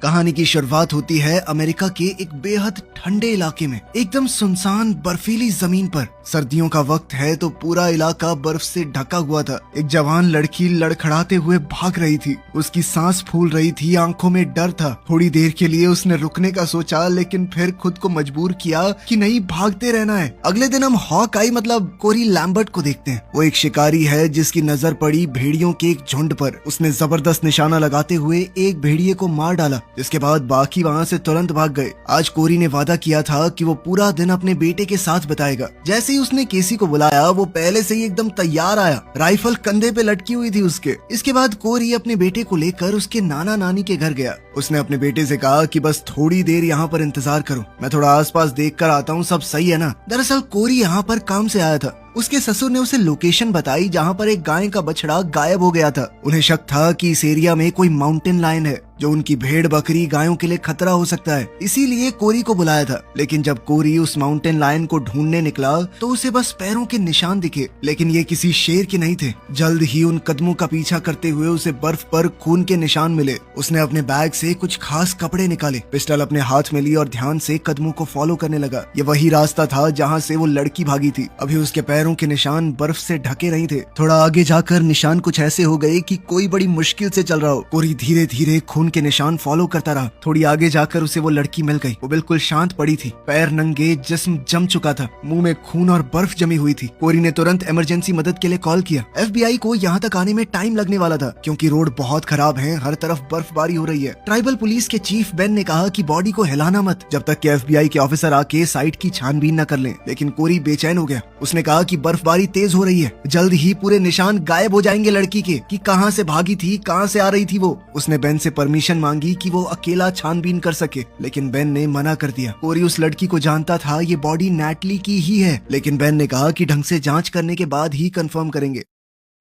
कहानी की शुरुआत होती है अमेरिका के एक बेहद ठंडे इलाके में, एकदम सुनसान बर्फीली जमीन पर। सर्दियों का वक्त है तो पूरा इलाका बर्फ से ढका हुआ था। एक जवान लड़की लड़खड़ाते हुए भाग रही थी। उसकी सांस फूल रही थी, आंखों में डर था। थोड़ी देर के लिए उसने रुकने का सोचा, लेकिन फिर खुद को मजबूर किया कि नहीं, भागते रहना है। अगले दिन हम हॉकआई मतलब कोरी लैम्बर्ट को देखते हैं। वो एक शिकारी है जिसकी नजर पड़ी भेड़ियों के एक झुंड पर। उसने जबरदस्त निशाना लगाते हुए एक भेड़िए को मार डाला, जिसके बाद बाकी वहाँ से तुरंत भाग गए। आज कोरी ने वादा किया था कि वो पूरा दिन अपने बेटे के साथ बिताएगा। जैसे ही उसने केसी को बुलाया, वो पहले से ही एकदम तैयार आया, राइफल कंधे पे लटकी हुई थी उसके। इसके बाद कोरी अपने बेटे को लेकर उसके नाना नानी के घर गया। उसने अपने बेटे से कहा कि बस थोड़ी देर यहाँ पर इंतजार करो, मैं थोड़ा आसपास देख कर आता हूँ, सब सही है ना। दरअसल कोरी यहाँ पर काम से आया था। उसके ससुर ने उसे लोकेशन बताई जहाँ पर एक गाय का बछड़ा गायब हो गया था। उन्हें शक था कि इस एरिया में कोई माउंटेन लायन है जो उनकी भेड़ बकरी गायों के लिए खतरा हो सकता है, इसीलिए कोरी को बुलाया था। लेकिन जब कोरी उस माउंटेन लायन को ढूंढने निकला तो उसे बस पैरों के निशान दिखे, लेकिन ये किसी शेर के नहीं थे। जल्द ही उन कदमों का पीछा करते हुए उसे बर्फ पर खून के निशान मिले। उसने अपने बैग से कुछ खास कपड़े निकाले, पिस्टल अपने हाथ में ली और ध्यान से कदमों को फॉलो करने लगा। ये वही रास्ता था जहाँ से वो लड़की भागी थी। अभी उसके पैरों के निशान बर्फ से ढके नहीं थे। थोड़ा आगे जाकर निशान कुछ ऐसे हो गए कि कोई बड़ी मुश्किल से चल रहा हो। कोरी धीरे धीरे खून के निशान फॉलो करता रहा। थोड़ी आगे जाकर उसे वो लड़की मिल गई। वो बिल्कुल शांत पड़ी थी, पैर नंगे, जिस्म जम चुका था, मुंह में खून और बर्फ जमी हुई थी। कोरी ने तुरंत इमरजेंसी मदद के लिए कॉल किया। FBI को यहाँ तक आने में टाइम लगने वाला था क्योंकि रोड बहुत खराब है, हर तरफ बर्फबारी हो रही है। ट्राइबल पुलिस के चीफ बेन ने कहा कि बॉडी को हिलाना मत जब तक कि FBI के ऑफिसर आके साइट की छानबीन न कर लें। लेकिन कोरी बेचैन हो गया। उसने कहा कि बर्फबारी तेज हो रही है, जल्द ही पूरे निशान गायब हो जाएंगे लड़की के, कि कहाँ से भागी थी, कहाँ से आ रही थी वो। उसने बेन से परमिशन मांगी कि वो अकेला छानबीन कर सके, लेकिन बेन ने मना कर दिया। कोरी उस लड़की को जानता था, ये बॉडी नैटली की ही है, लेकिन बेन ने कहा कि ढंग से जांच करने के बाद ही कंफर्म करेंगे।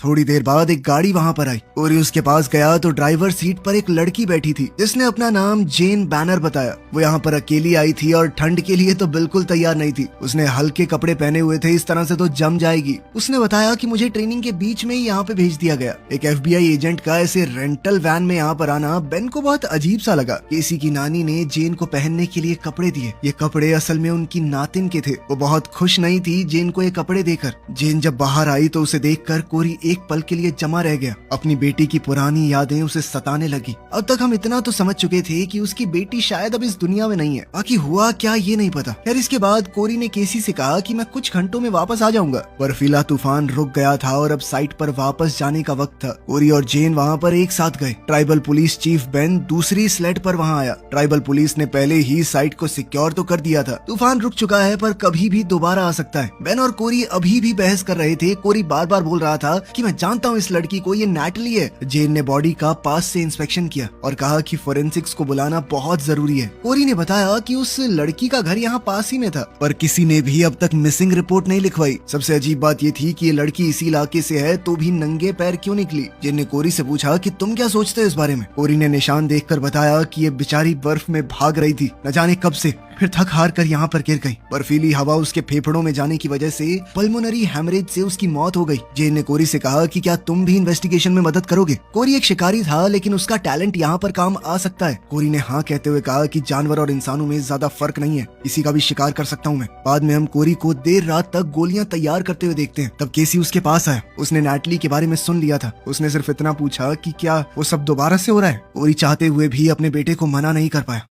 थोड़ी देर बाद एक गाड़ी वहां पर आई। कोरी उसके पास गया तो ड्राइवर सीट पर एक लड़की बैठी थी जिसने अपना नाम जेन बैनर बताया। वो यहाँ पर अकेली आई थी और ठंड के लिए तो बिल्कुल तैयार नहीं थी। उसने हल्के कपड़े पहने हुए थे, इस तरह से तो जम जाएगी। उसने बताया कि मुझे ट्रेनिंग के बीच में ही यहाँ पे भेज दिया गया। एक FBI एजेंट का ऐसे रेंटल वैन में यहाँ पर आना बेन को बहुत अजीब सा लगा। केसी की नानी ने जेन को पहनने के लिए कपड़े दिए। ये कपड़े असल में उनकी नातिन के थे। वो बहुत खुश नहीं थी जेन को ये कपड़े देकर। जेन जब बाहर आई तो उसे देखकर कोरी एक पल के लिए जमा रह गया। अपनी बेटी की पुरानी यादें उसे सताने लगी। अब तक हम इतना तो समझ चुके थे कि उसकी बेटी शायद अब इस दुनिया में नहीं है, बाकी हुआ क्या ये नहीं पता। खैर इसके बाद कोरी ने केसी से कहा कि मैं कुछ घंटों में वापस आ जाऊंगा। बर्फीला तूफान रुक गया था और अब साइट पर वापस जाने का वक्त था। कोरी और जेन वहाँ पर एक साथ गए। ट्राइबल पुलिस चीफ बेन दूसरी स्लेड पर वहाँ आया। ट्राइबल पुलिस ने पहले ही साइट को सिक्योर तो कर दिया था। तूफान रुक चुका है पर कभी भी दोबारा आ सकता है। बेन और कोरी अभी भी बहस कर रहे थे। कोरी बार बार बोल रहा था कि मैं जानता हूँ इस लड़की को, ये नैटली है। जेन ने बॉडी का पास से इंस्पेक्शन किया और कहा कि फोरेंसिक्स को बुलाना बहुत जरूरी है। कोरी ने बताया कि उस लड़की का घर यहाँ पास ही में था, पर किसी ने भी अब तक मिसिंग रिपोर्ट नहीं लिखवाई। सबसे अजीब बात ये थी कि ये लड़की इसी इलाके से है तो भी नंगे पैर क्यों निकली। जेन ने कोरी से पूछा कि तुम क्या सोचते हो इस बारे में। कोरी ने निशान देखकर बताया कि ये बेचारी बर्फ में भाग रही थी, न जाने कब से, फिर थक हार कर यहाँ पर गिर गई। बर्फीली हवा उसके फेफड़ों में जाने की वजह से पल्मोनरी हेमरेज से उसकी मौत हो गई। जेन ने कोरी से कहा कि क्या तुम भी इन्वेस्टिगेशन में मदद करोगे। कोरी एक शिकारी था लेकिन उसका टैलेंट यहाँ पर काम आ सकता है। कोरी ने हाँ कहते हुए कहा कि जानवर और इंसानों में ज्यादा फर्क नहीं है, किसी का भी शिकार कर सकता हूँ मैं। बाद में हम कोरी को देर रात तक गोलियां तैयार करते हुए देखते हैं। तब केसी उसके पास आया। उसने नैटली के बारे में सुन लिया था। उसने सिर्फ इतना पूछा कि क्या वो सब दोबारा से हो रहा है। कोरी चाहते हुए भी अपने बेटे को मना नहीं कर पाया।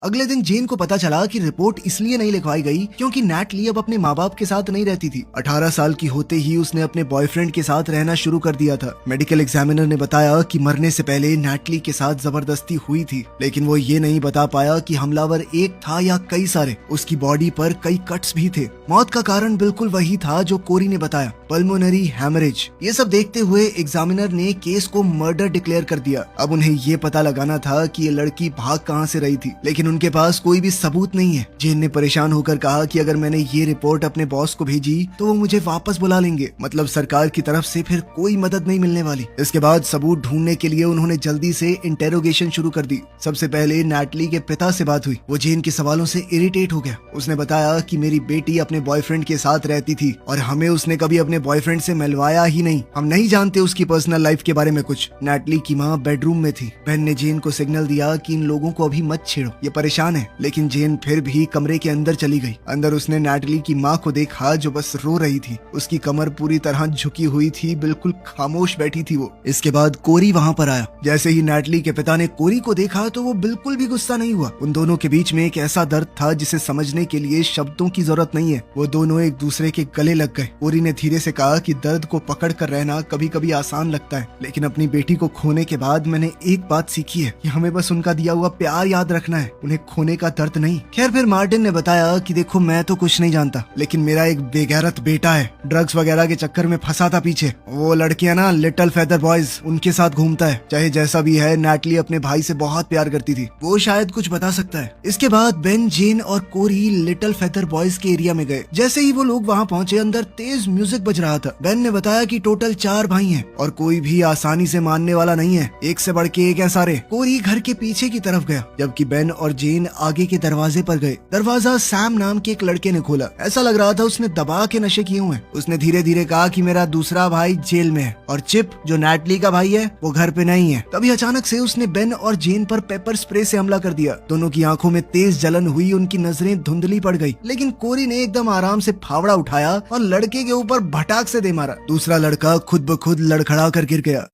अगले दिन जेन को पता चला कि रिपोर्ट इसलिए नहीं लिखवाई गई क्योंकि नैटली अब अपने माँ बाप के साथ नहीं रहती थी। 18 साल की होते ही उसने अपने बॉयफ्रेंड के साथ रहना शुरू कर दिया था। मेडिकल एग्जामिनर ने बताया कि मरने से पहले नैटली के साथ जबरदस्ती हुई थी, लेकिन वो ये नहीं बता पाया कि हमलावर एक था या कई सारे। उसकी बॉडी पर कई कट्स भी थे। मौत का कारण बिल्कुल वही था जो कोरी ने बताया, पल्मोनरी हेमरेज। ये सब देखते हुए एग्जामिनर ने केस को मर्डर डिक्लेयर कर दिया। अब उन्हें ये पता लगाना था कि ये लड़की भाग कहाँ से रही थी, लेकिन उनके पास कोई भी सबूत नहीं है। जेन ने परेशान होकर कहा कि अगर मैंने ये रिपोर्ट अपने बॉस को भेजी तो वो मुझे वापस बुला लेंगे, मतलब सरकार की तरफ से फिर कोई मदद नहीं मिलने वाली। इसके बाद सबूत ढूंढने के लिए उन्होंने जल्दी से इंटेरोगेशन शुरू कर दी। सबसे पहले नैटली के पिता से बात हुई। वो जेन के सवालों से इरिटेट हो गया। उसने बताया कि मेरी बेटी अपने बॉयफ्रेंड के साथ रहती थी और हमें उसने कभी अपने बॉयफ्रेंड से मिलवाया ही नहीं। हम नहीं जानते उसकी पर्सनल लाइफ के बारे में कुछ। नैटली की माँ बेडरूम में थी। बेन ने जेन को सिग्नल दिया कि इन लोगों को अभी मत छेड़ो, ये परेशान है। लेकिन जेन फिर भी कमरे के अंदर चली गई। अंदर उसने नैटली की माँ को देखा जो बस रो रही थी। उसकी कमर पूरी तरह झुकी हुई थी, बिल्कुल खामोश बैठी थी वो। इसके बाद कोरी वहाँ पर आया। जैसे ही नैटली के पिता ने कोरी को देखा तो वो बिल्कुल भी गुस्सा नहीं हुआ। उन दोनों के बीच में एक ऐसा दर्द था जिसे समझने के लिए शब्दों की जरूरत नहीं है। वो दोनों एक दूसरे के गले लग गए। कोरी ने धीरे से कहा कि दर्द को पकड़ कर रहना कभी कभी आसान लगता है, लेकिन अपनी बेटी को खोने के बाद मैंने एक बात सीखी है कि हमें बस उनका दिया हुआ प्यार याद रखना है, उन्हें खोने का दर्द नहीं। खैर फिर मार्टिन ने बताया कि देखो मैं तो कुछ नहीं जानता, लेकिन मेरा एक बेगैरत बेटा है, ड्रग्स वगैरह के चक्कर में फंसा था पीछे। वो लड़कियां ना लिटिल फेदर बॉयज, उनके साथ घूमता है। चाहे जैसा भी है, नैटली अपने भाई से बहुत प्यार करती थी, वो शायद कुछ बता सकता है। इसके बाद बेन, जेन और कोरी लिटिल फेदर बॉयज के एरिया में गए। जैसे ही वो लोग वहाँ पहुँचे, अंदर तेज म्यूजिक बज रहा था। बेन ने बताया कि टोटल 4 भाई हैं और कोई भी आसानी से मानने वाला नहीं है, एक से बढ़ के एक है सारे। कोरी घर के पीछे की तरफ गया, जबकि बेन और जेन आगे के दरवाजे पर गए। दरवाजा सैम नाम के एक लड़के ने खोला। ऐसा लग रहा था उसने दबा के नशे किए हुए। उसने धीरे धीरे कहा कि मेरा दूसरा भाई जेल में है और चिप जो नैटली का भाई है वो घर पे नहीं है। तभी अचानक से उसने बेन और जेन पर पेपर स्प्रे से हमला कर दिया। दोनों की आंखों में तेज जलन हुई, उनकी नजरें धुंधली पड़ गई। लेकिन कोरी ने एकदम आराम से फावड़ा उठाया और लड़के के ऊपर भटाक से दे मारा। दूसरा लड़का खुद ब खुद लड़खड़ा कर गिर गया।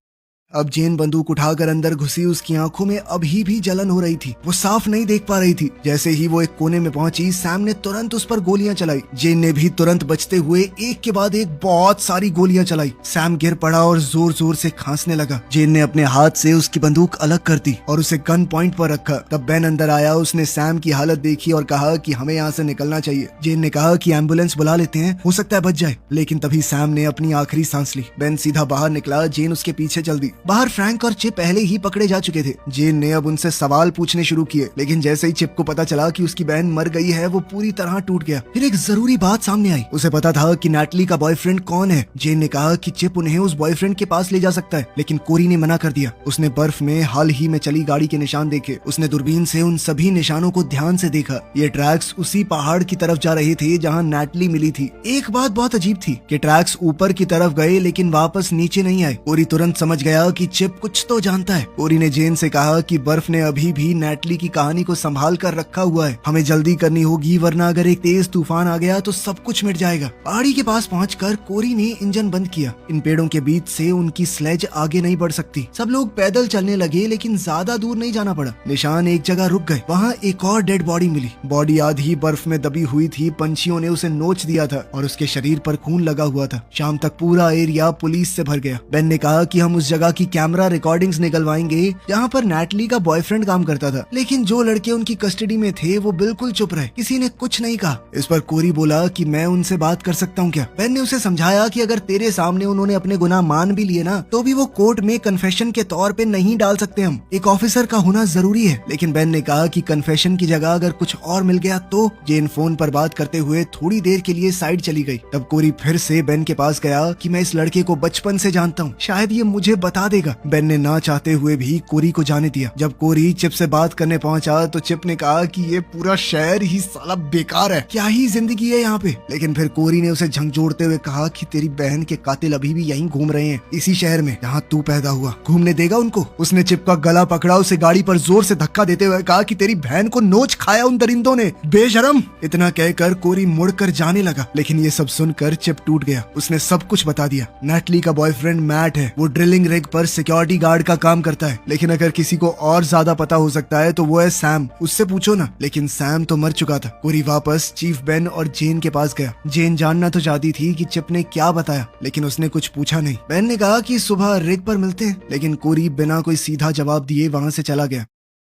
अब जेन बंदूक उठाकर अंदर घुसी। उसकी आंखों में अभी भी जलन हो रही थी, वो साफ नहीं देख पा रही थी। जैसे ही वो एक कोने में पहुंची, सैम ने तुरंत उस पर गोलियां चलाई। जेन ने भी तुरंत बचते हुए एक के बाद एक बहुत सारी गोलियां चलाई। सैम गिर पड़ा और जोर जोर से खांसने लगा। जेन ने अपने हाथ से उसकी बंदूक अलग कर दी और उसे गन पॉइंट पर रखा। तब बेन अंदर आया। उसने सैम की हालत देखी और कहा कि हमें यहाँ से निकलना चाहिए। जेन ने कहा कि एम्बुलेंस बुला लेते हैं, हो सकता है बच जाए। लेकिन तभी सैम ने अपनी आखिरी सांस ली। बेन सीधा बाहर निकला। जेन उसके पीछे चल दी। बाहर फ्रैंक और चिप पहले ही पकड़े जा चुके थे। जेन ने अब उनसे सवाल पूछने शुरू किए, लेकिन जैसे ही चिप को पता चला कि उसकी बहन मर गई है, वो पूरी तरह टूट गया। फिर एक जरूरी बात सामने आई। उसे पता था कि नैटली का बॉयफ्रेंड कौन है। जेन ने कहा कि चिप उन्हें उस बॉयफ्रेंड के पास ले जा सकता है, लेकिन कोरी ने मना कर दिया। उसने बर्फ में हाल ही में चली गाड़ी के निशान देखे। उसने दूरबीन से उन सभी निशानों को ध्यान से देखा। ये ट्रैक्स उसी पहाड़ की तरफ जा रहे थे जहाँ नैटली मिली थी। एक बात बहुत अजीब थी कि ट्रैक्स ऊपर की तरफ गए लेकिन वापस नीचे नहीं आए। कोरी तुरंत समझ गया कि चिप कुछ तो जानता है। कोरी ने जेन से कहा कि बर्फ ने अभी भी नैटली की कहानी को संभाल कर रखा हुआ है, हमें जल्दी करनी होगी, वरना अगर एक तेज तूफान आ गया तो सब कुछ मिट जाएगा। पहाड़ी के पास पहुंचकर कोरी ने इंजन बंद किया। इन पेड़ों के बीच से उनकी स्लेज आगे नहीं बढ़ सकती। सब लोग पैदल चलने लगे, लेकिन ज्यादा दूर नहीं जाना पड़ा। निशान एक जगह रुक गए। वहाँ एक और डेड बॉडी मिली। बॉडी आधी बर्फ में दबी हुई थी। पंछियों ने उसे नोच दिया था और उसके शरीर पर खून लगा हुआ था। शाम तक पूरा एरिया पुलिस से भर गया। बेन ने कहा कि हम उस जगह की कैमरा रिकॉर्डिंग्स निकलवाएंगे जहाँ पर नैटली का बॉयफ्रेंड काम करता था, लेकिन जो लड़के उनकी कस्टडी में थे वो बिल्कुल चुप रहे, किसी ने कुछ नहीं कहा। इस पर कोरी बोला कि मैं उनसे बात कर सकता हूँ क्या। बेन ने उसे समझाया कि अगर तेरे सामने उन्होंने अपने गुनाह मान भी लिए ना, तो भी वो कोर्ट में कन्फेशन के तौर पे नहीं डाल सकते। हम एक ऑफिसर का होना जरूरी है। लेकिन बेन ने कहा कि कन्फेशन की जगह अगर कुछ और मिल गया तो। जेन फोन पर बात करते हुए थोड़ी देर के लिए साइड चली गई। तब कोरी फिर से बेन के पास गया कि मैं इस लड़के को बचपन से जानता हूँ, शायद ये मुझे बता देगा। बेन ने ना चाहते हुए भी कोरी को जाने दिया। जब कोरी चिप से बात करने पहुंचा तो चिप ने कहा कि ये पूरा शहर ही साला बेकार है, क्या ही जिंदगी है यहाँ पे। लेकिन फिर कोरी ने उसे झंझोड़ते हुए कहा कि तेरी बहन के कातिल अभी भी यहीं घूम रहे हैं, इसी शहर में जहाँ तू पैदा हुआ। घूमने देगा उनको। उसने चिप का गला पकड़ा, उसे गाड़ी पर जोर से धक्का देते हुए कहा कि तेरी बहन को नोच खाया उन दरिंदों ने, बेशरम। इतना कहकर कोरी मुड़कर जाने लगा, लेकिन ये सब सुनकर चिप टूट गया। उसने सब कुछ बता दिया। नैटली का बॉयफ्रेंड मैट है, वो ड्रिलिंग रिग पर सिक्योरिटी गार्ड का काम करता है। लेकिन अगर किसी को और ज्यादा पता हो सकता है तो वो है सैम, उससे पूछो ना। लेकिन सैम तो मर चुका था। कोरी वापस चीफ बेन और जेन के पास गया। जेन जानना तो चाहती थी कि चिप ने क्या बताया, लेकिन उसने कुछ पूछा नहीं। बेन ने कहा कि सुबह रिग पर मिलते हैं, लेकिन कोरी बिना कोई सीधा जवाब दिए वहाँ से चला गया।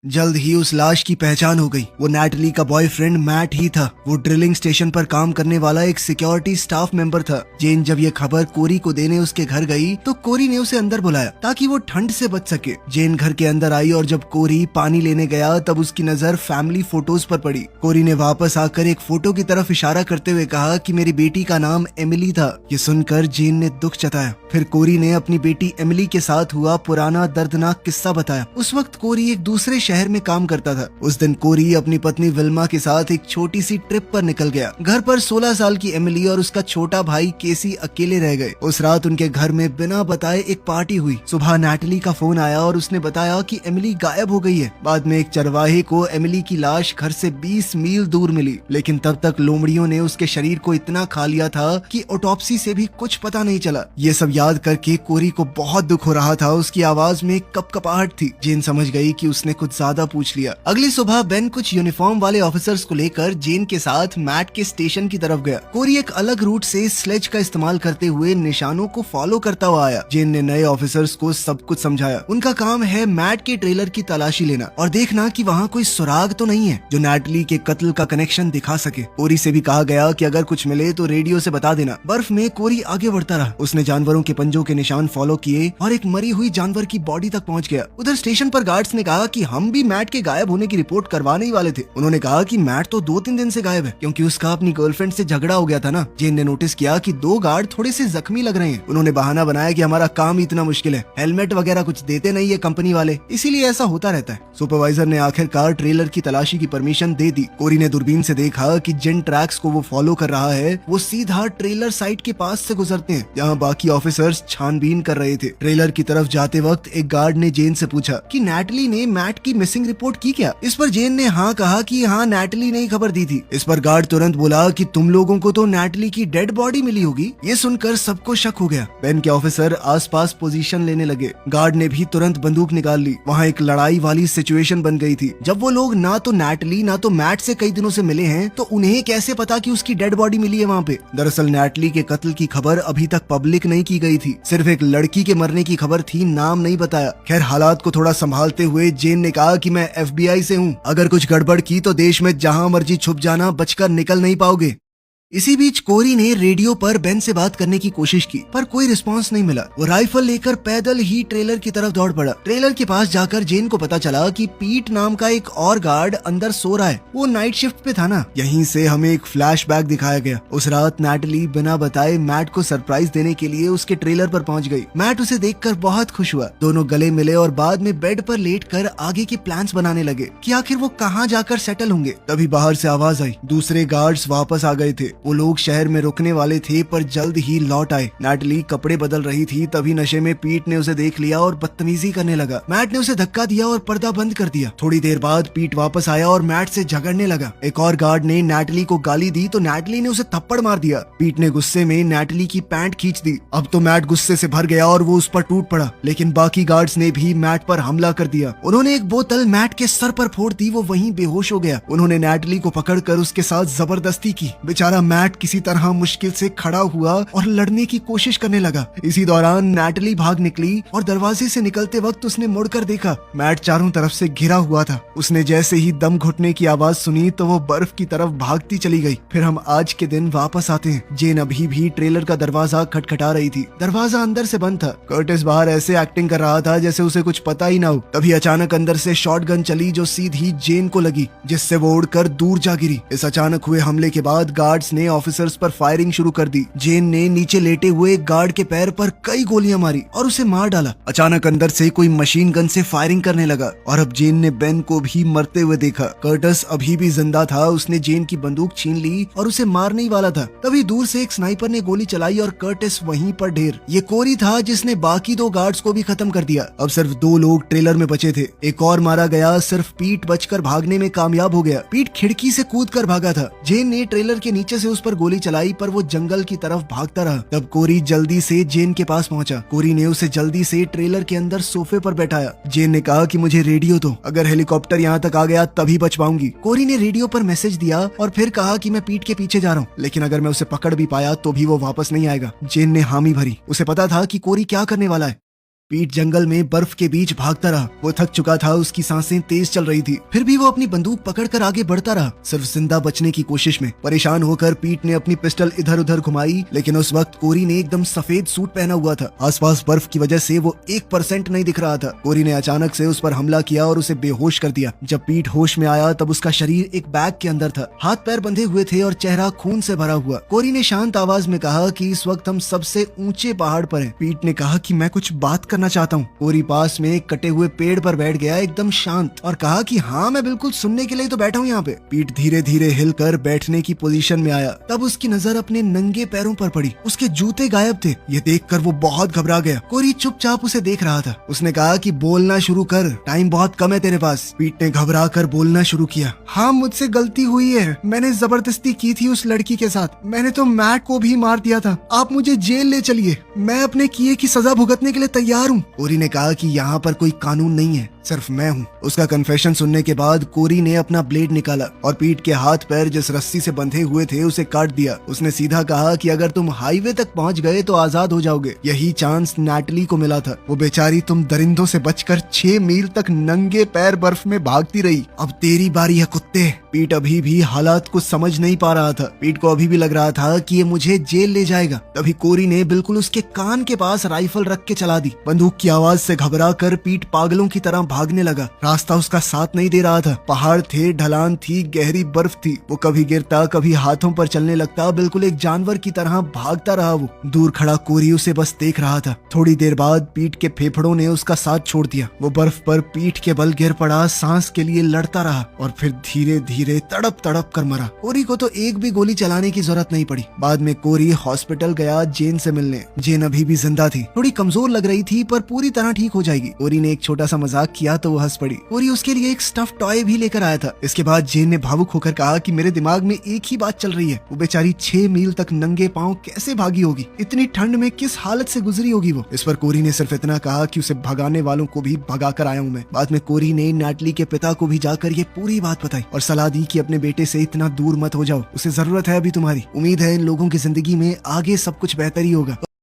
जल्द ही उस लाश की पहचान हो गई। वो नैटली का बॉयफ्रेंड मैट ही था। वो ड्रिलिंग स्टेशन पर काम करने वाला एक सिक्योरिटी स्टाफ मेंबर था। जेन जब ये खबर कोरी को देने उसके घर गई तो कोरी ने उसे अंदर बुलाया ताकि वो ठंड से बच सके। जेन घर के अंदर आई और जब कोरी पानी लेने गया तब उसकी नजर फैमिली फोटोज पर पड़ी। कोरी ने वापस आकर एक फोटो की तरफ इशारा करते हुए कहा कि मेरी बेटी का नाम एमिली था। ये सुनकर जेन ने दुख जताया। फिर कोरी ने अपनी बेटी एमिली के साथ हुआ पुराना दर्दनाक किस्सा बताया। उस वक्त कोरी एक दूसरे शहर में काम करता था। उस दिन कोरी अपनी पत्नी विल्मा के साथ एक छोटी सी ट्रिप पर निकल गया। घर पर 16 साल की एमिली और उसका छोटा भाई केसी अकेले रह गए। उस रात उनके घर में बिना बताए एक पार्टी हुई। सुबह नैटली का फोन आया और उसने बताया कि एमिली गायब हो गई है। बाद में एक चरवाहे को एमिली की लाश घर से 20 मील दूर मिली, लेकिन तब तक लोमड़ियों ने उसके शरीर को इतना खा लिया था कि ऑटोप्सी से भी कुछ पता नहीं चला। ये सब याद करके कोरी को बहुत दुख हो रहा था। उसकी आवाज में कपकपाहट थी। जेन समझ गई कि उसने कुछ ज्यादा पूछ लिया। अगली सुबह बेन कुछ यूनिफॉर्म वाले ऑफिसर्स को लेकर जेन के साथ मैट के स्टेशन की तरफ गया। कोरी एक अलग रूट से स्लेज का इस्तेमाल करते हुए निशानों को फॉलो करता हुआ आया। जेन ने नए ऑफिसर्स को सब कुछ समझाया। उनका काम है मैट के ट्रेलर की तलाशी लेना और देखना कि वहाँ कोई सुराग तो नहीं है जो नैटली के कत्ल का कनेक्शन दिखा सके। कोरी से भी कहा गया कि अगर कुछ मिले तो रेडियो से बता देना। बर्फ में कोरी आगे बढ़ता रहा। उसने जानवरों के पंजों के निशान फॉलो किए और एक मरी हुई जानवर की बॉडी तक पहुँच गया। उधर स्टेशन पर गार्ड्स ने कहा कि हम भी मैट के गायब होने की रिपोर्ट करवाने ही वाले थे। उन्होंने कहा कि मैट तो 2-3 दिन से गायब है क्योंकि उसका अपनी गर्लफ्रेंड से झगड़ा हो गया था ना। जेन ने नोटिस किया कि 2 गार्ड थोड़े से जख्मी लग रहे हैं। उन्होंने बहाना बनाया कि हमारा काम इतना मुश्किल है, हेलमेट वगैरह कुछ देते नहीं है कंपनी वाले, इसीलिए ऐसा होता रहता है। सुपरवाइजर ने आखिरकार ट्रेलर की तलाशी की परमिशन दे दी। कोरी ने दूरबीन से देखा कि जिन ट्रैक्स को वो फॉलो कर रहा है वो सीधा ट्रेलर साइट के पास से गुजरते हैं जहाँ बाकी ऑफिसर्स छानबीन कर रहे थे। ट्रेलर की तरफ जाते वक्त एक गार्ड ने जेन से पूछा कि नैटली ने मैट की मिसिंग रिपोर्ट की क्या। इस पर जेन ने हाँ कहा कि हाँ नैटली ने ही खबर दी थी। इस पर गार्ड तुरंत बोला कि तुम लोगों को तो नैटली की डेड बॉडी मिली होगी। ये सुनकर सबको शक हो गया। बेन के ऑफिसर आसपास पोजीशन लेने लगे। गार्ड ने भी तुरंत बंदूक निकाल ली। वहाँ एक लड़ाई वाली सिचुएशन बन गई थी। जब वो लोग ना तो नैटली ना तो मैट से कई दिनों से मिले हैं तो उन्हें कैसे पता कि उसकी डेड बॉडी मिली है वहाँ पे। दरअसल नैटली के कत्ल की खबर अभी तक पब्लिक नहीं की गई थी। सिर्फ एक लड़की के मरने की खबर थी, नाम नहीं बताया। खैर हालात को थोड़ा संभालते हुए जेन ने कहा कि मैं FBI से हूँ, अगर कुछ गड़बड़ की तो देश में जहाँ मर्जी छुप जाना, बचकर निकल नहीं पाओगे। इसी बीच कोरी ने रेडियो पर बेन से बात करने की कोशिश की पर कोई रिस्पांस नहीं मिला। वो राइफल लेकर पैदल ही ट्रेलर की तरफ दौड़ पड़ा। ट्रेलर के पास जाकर जेन को पता चला कि पीट नाम का एक और गार्ड अंदर सो रहा है। वो नाइट शिफ्ट पे था ना। यहीं से हमें एक फ्लैशबैक दिखाया गया। उस रात नैटली बिना बताए मैट को सरप्राइज देने के लिए उसके ट्रेलर पर पहुंच गई। मैट उसे देखकर बहुत खुश हुआ। दोनों गले मिले और बाद में बेड पर लेटकर आगे के प्लान्स बनाने लगे कि आखिर वो कहाँ जाकर सेटल होंगे। तभी बाहर से आवाज आई। दूसरे गार्ड्स वापस आ गए थे। वो लोग शहर में रुकने वाले थे पर जल्द ही लौट आए। नैटली कपड़े बदल रही थी तभी नशे में पीट ने उसे देख लिया और बदतमीजी करने लगा। मैट ने उसे धक्का दिया और पर्दा बंद कर दिया। थोड़ी देर बाद पीट वापस आया और मैट से झगड़ने लगा। एक और गार्ड ने नैटली को गाली दी तो नैटली ने उसे थप्पड़ मार दिया। पीट ने गुस्से में नैटली की पैंट खींच दी। अब तो मैट गुस्से से भर गया और वो उस पर टूट पड़ा, लेकिन बाकी गार्ड्स ने भी मैट पर हमला कर दिया। उन्होंने एक बोतल मैट के सर पर फोड़ दी। वो वहीं बेहोश हो गया। उन्होंने नैटली को पकड़कर उसके साथ जबरदस्ती की। बेचारा मैट किसी तरह मुश्किल से खड़ा हुआ और लड़ने की कोशिश करने लगा। इसी दौरान नैटली भाग निकली और दरवाजे से निकलते वक्त उसने मुड़कर देखा। मैट चारों तरफ से घिरा हुआ था। उसने जैसे ही दम घुटने की आवाज सुनी तो वो बर्फ की तरफ भागती चली गई। फिर हम आज के दिन वापस आते हैं। जेन अभी भी ट्रेलर का दरवाजा खटखटा रही थी। दरवाजा अंदर से बंद था। कर्टिस बाहर ऐसे एक्टिंग कर रहा था जैसे उसे कुछ पता ही ना हो। तभी अचानक अंदर से शॉटगन चली जो सीधी जेन को लगी, जिससे वो उड़कर दूर जा गिरी। इस अचानक हुए हमले के बाद गार्ड्स ने ऑफिसर्स पर फायरिंग शुरू कर दी। जेन ने नीचे लेटे हुए गार्ड के पैर पर कई गोलियां मारी और उसे मार डाला। अचानक अंदर से कोई मशीन गन से फायरिंग करने लगा और अब जेन ने बेन को भी मरते हुए देखा। कर्टिस अभी भी जिंदा था। उसने जेन की बंदूक छीन ली और उसे मारने ही वाला था। तभी दूर से एक स्नाइपर ने गोली चलाई और कर्टिस वहीं पर ढेर। ये कोरी था जिसने बाकी 2 गार्ड्स को भी खत्म कर दिया। अब सिर्फ 2 लोग ट्रेलर में बचे थे। एक और मारा गया। सिर्फ पीट बचकर भागने में कामयाब हो गया। पीट खिड़की से कूद कर भागा था। जेन ने ट्रेलर के नीचे से उस पर गोली चलाई पर वो जंगल की तरफ भागता रहा। तब कोरी जल्दी से जेन के पास पहुंचा। कोरी ने उसे जल्दी से ट्रेलर के अंदर सोफे पर बैठाया। जेन ने कहा कि मुझे रेडियो दो, अगर हेलीकॉप्टर यहाँ तक आ गया तभी बच पाऊंगी। कोरी ने रेडियो पर मैसेज दिया और फिर कहा कि मैं पीट के पीछे जा रहा हूँ, लेकिन अगर मैं उसे पकड़ भी पाया तो भी वो वापस नहीं आएगा। जेन ने हामी भरी। उसे पता था कि कोरी क्या करने वाला है। पीट जंगल में बर्फ के बीच भागता रहा। वो थक चुका था, उसकी सांसें तेज चल रही थी, फिर भी वो अपनी बंदूक पकड़कर आगे बढ़ता रहा, सिर्फ जिंदा बचने की कोशिश में। परेशान होकर पीट ने अपनी पिस्टल इधर उधर घुमाई, लेकिन उस वक्त कोरी ने एकदम सफेद सूट पहना हुआ था। आसपास बर्फ की वजह से वो 1% नहीं दिख रहा था। कोरी ने अचानक से उस पर हमला किया और उसे बेहोश कर दिया। जब पीट होश में आया तब उसका शरीर एक बैग के अंदर था, हाथ पैर बंधे हुए थे और चेहरा खून से भरा हुआ। कोरी ने शांत आवाज में कहा कि इस वक्त हम सबसे ऊंचे पहाड़ पर हैं। पीट ने कहा कि मैं कुछ बात करना चाहता हूँ। कोरी पास में एक कटे हुए पेड़ पर बैठ गया एकदम शांत और कहा कि हाँ, मैं बिल्कुल सुनने के लिए तो बैठा हूँ यहाँ पे। पीट धीरे धीरे हिलकर बैठने की पोजीशन में आया। तब उसकी नजर अपने नंगे पैरों पर पड़ी। उसके जूते गायब थे। ये देखकर वो बहुत घबरा गया। कोरी चुपचाप उसे देख रहा था। उसने कहा कि बोलना शुरू कर, टाइम बहुत कम है तेरे पास। पीट ने घबरा कर बोलना शुरू किया। हाँ, मुझसे गलती हुई है, मैंने जबरदस्ती की थी उस लड़की के साथ, मैंने तो मैट को भी मार दिया था, आप मुझे जेल ले चलिए, मैं अपने किए की सजा भुगतने के लिए तैयार हूँ। कोरी ने कहा कि यहाँ पर कोई कानून नहीं है, सिर्फ मैं हूँ। उसका कन्फेशन सुनने के बाद कोरी ने अपना ब्लेड निकाला और पीट के हाथ पैर जिस रस्सी से बंधे हुए थे उसे काट दिया। उसने सीधा कहा कि अगर तुम हाईवे तक पहुँच गए तो आजाद हो जाओगे। यही चांस नैटली को मिला था। वो बेचारी तुम दरिंदों से बचकर 6 मील तक नंगे पैर बर्फ में भागती रही। अब तेरी बारी है कुत्ते। पीट अभी भी हालात को समझ नहीं पा रहा था। पीट को अभी भी लग रहा था कि ये मुझे जेल ले जाएगा। तभी कोरी ने बिल्कुल उसके कान के पास राइफल रख के चला दी। बंदूक की आवाज से घबरा कर पीट पागलों की तरह भागने लगा। रास्ता उसका साथ नहीं दे रहा था। पहाड़ थे, ढलान थी, गहरी बर्फ थी। वो कभी गिरता, कभी हाथों पर चलने लगता। बिल्कुल एक जानवर की तरह भागता रहा। वो दूर खड़ा कोरी उसे बस देख रहा था। थोड़ी देर बाद पीट के फेफड़ों ने उसका साथ छोड़ दिया। वो बर्फ पर पीठ के बल गिर पड़ा, सांस के लिए लड़ता रहा और फिर धीरे धीरे तड़प तड़प कर मरा। कोरी को तो एक भी गोली चलाने की जरूरत नहीं पड़ी। बाद में कोरी हॉस्पिटल गया जेन से मिलने। जेन अभी भी जिंदा थी, थोड़ी कमजोर लग रही थी पर पूरी तरह ठीक हो जाएगी। कोरी ने एक छोटा सा मजाक किया तो वो हंस पड़ी। कोरी उसके लिए एक स्टफ टॉय भी लेकर आया था। इसके बाद जेन ने भावुक होकर कहा कि मेरे दिमाग में एक ही बात चल रही है, वो बेचारी 6 मील तक नंगे पांव कैसे भागी होगी, इतनी ठंड में किस हालत से गुजरी होगी वो। इस पर कोरी ने सिर्फ इतना कहा कि उसे भगाने वालों को भी भगा कर आया हूँ मैं। बाद में कोरी ने नैटली के पिता को भी जाकर ये पूरी बात बताई और सलाह दी कि अपने बेटे से इतना दूर मत हो जाओ, उसे जरूरत है अभी तुम्हारी। उम्मीद है इन लोगों की जिंदगी में आगे सब कुछ बेहतर ही होगा।